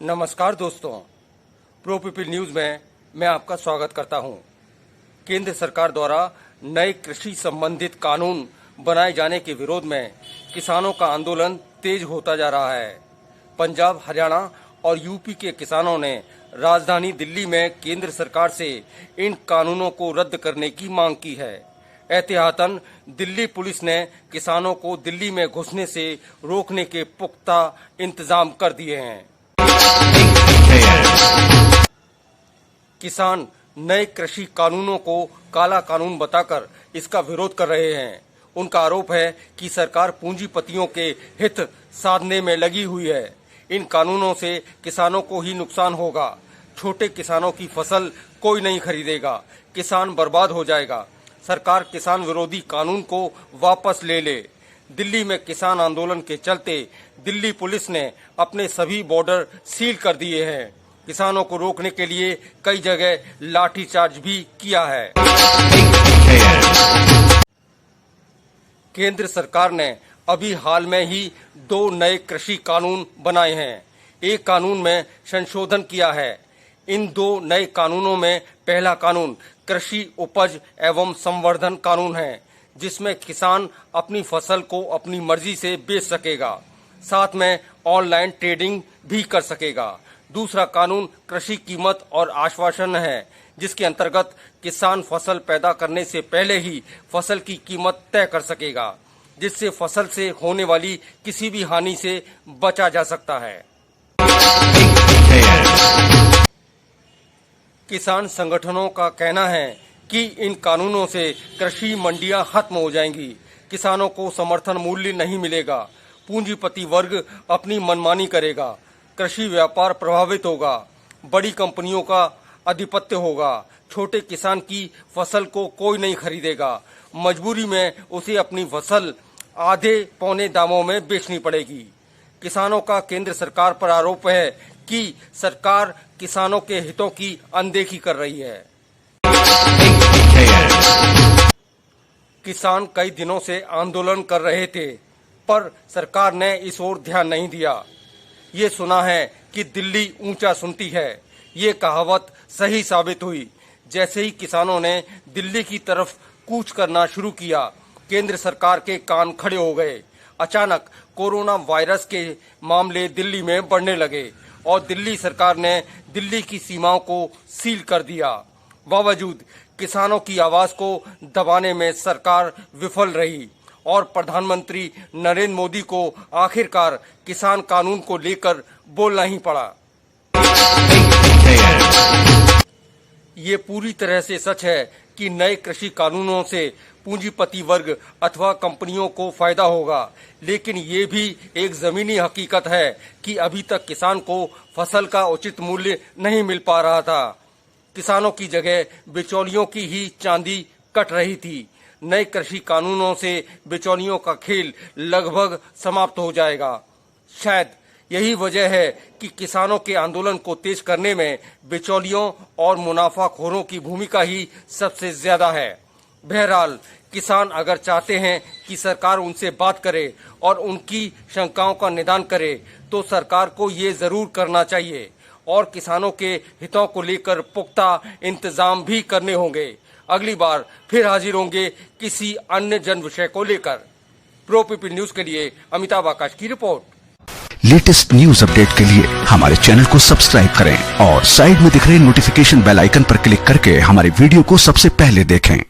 नमस्कार दोस्तों, pro people news में मैं आपका स्वागत करता हूं। केंद्र सरकार द्वारा नए कृषि संबंधित कानून बनाए जाने के विरोध में किसानों का आंदोलन तेज होता जा रहा है। पंजाब, हरियाणा और यूपी के किसानों ने राजधानी दिल्ली में केंद्र सरकार से इन कानूनों को रद्द करने की मांग की है। एहतियातन दिल्ली पुलिस ने किसानों को दिल्ली में घुसने से रोकने के पुख्ता इंतजाम कर दिए हैं। किसान नए कृषि कानूनों को काला कानून बताकर इसका विरोध कर रहे हैं। उनका आरोप है कि सरकार पूंजीपतियों के हित साधने में लगी हुई है। इन कानूनों से किसानों को ही नुकसान होगा। छोटे किसानों की फसल कोई नहीं खरीदेगा, किसान बर्बाद हो जाएगा। सरकार किसान विरोधी कानून को वापस ले ले। दिल्ली में किसान आंदोलन के चलते दिल्ली पुलिस ने अपने सभी बॉर्डर सील कर दिए हैं। किसानों को रोकने के लिए कई जगह लाठीचार्ज भी किया है। केंद्र सरकार ने अभी हाल में ही 2 नए कृषि कानून बनाए हैं। एक कानून में संशोधन किया है। इन 2 नए कानूनों में पहला कानून कृषि उपज एवं संवर्धन कानून है, जिसमें किसान अपनी फसल को अपनी मर्जी से बेच सकेगा, साथ में ऑनलाइन ट्रेडिंग भी कर सकेगा। दूसरा कानून कृषि कीमत और आश्वासन है, जिसके अंतर्गत किसान फसल पैदा करने से पहले ही फसल की कीमत तय कर सकेगा, जिससे फसल से होने वाली किसी भी हानि से बचा जा सकता है। किसान संगठनों का कहना है कि इन कानूनों से कृषि मंडियां खत्म हो जाएंगी, किसानों को समर्थन मूल्य नहीं मिलेगा, पूंजीपति वर्ग अपनी मनमानी करेगा, कृषि व्यापार प्रभावित होगा, बड़ी कंपनियों का आधिपत्य होगा, छोटे किसान की फसल को कोई नहीं खरीदेगा, मजबूरी में उसे अपनी फसल आधे पौने दामों में बेचनी पड़ेगी। किसानों का केंद्र सरकार पर आरोप है कि सरकार किसानों के हितों की अनदेखी कर रही है। किसान कई दिनों से आंदोलन कर रहे थे, पर सरकार ने इस ओर ध्यान नहीं दिया। ये सुना है कि दिल्ली ऊंचा सुनती है। ये कहावत सही साबित हुई। जैसे ही किसानों ने दिल्ली की तरफ कूच करना शुरू किया, केंद्र सरकार के कान खड़े हो गए। अचानक कोरोना वायरस के मामले दिल्ली में बढ़ने लगे और दिल्ली सरकार ने दिल्ली की सीमाओं को सील कर दिया। बावजूद किसानों की आवाज को दबाने में सरकार विफल रही और प्रधानमंत्री नरेंद्र मोदी को आखिरकार किसान कानून को लेकर बोलना ही पड़ा। ये पूरी तरह से सच है कि नए कृषि कानूनों से पूंजीपति वर्ग अथवा कंपनियों को फायदा होगा, लेकिन ये भी एक जमीनी हकीकत है कि अभी तक किसान को फसल का उचित मूल्य नहीं मिल पा रहा था। किसानों की जगह बिचौलियों की ही चांदी कट रही थी। नए कृषि कानूनों से बिचौलियों का खेल लगभग समाप्त हो जाएगा। शायद यही वजह है कि किसानों के आंदोलन को तेज करने में बिचौलियों और मुनाफाखोरों की भूमिका ही सबसे ज्यादा है। बहरहाल, किसान अगर चाहते हैं कि सरकार उनसे बात करे और उनकी शंकाओं का निदान करे, तो सरकार को ये जरूर करना चाहिए और किसानों के हितों को लेकर पुख्ता इंतजाम भी करने होंगे। अगली बार फिर हाजिर होंगे किसी अन्य जन विषय को लेकर। प्रो पीपल न्यूज के लिए अमिताभ आकाश की रिपोर्ट। लेटेस्ट न्यूज अपडेट के लिए हमारे चैनल को सब्सक्राइब करें और साइड में दिख रहे नोटिफिकेशन बेल आइकन पर क्लिक करके हमारे वीडियो को सबसे पहले देखें।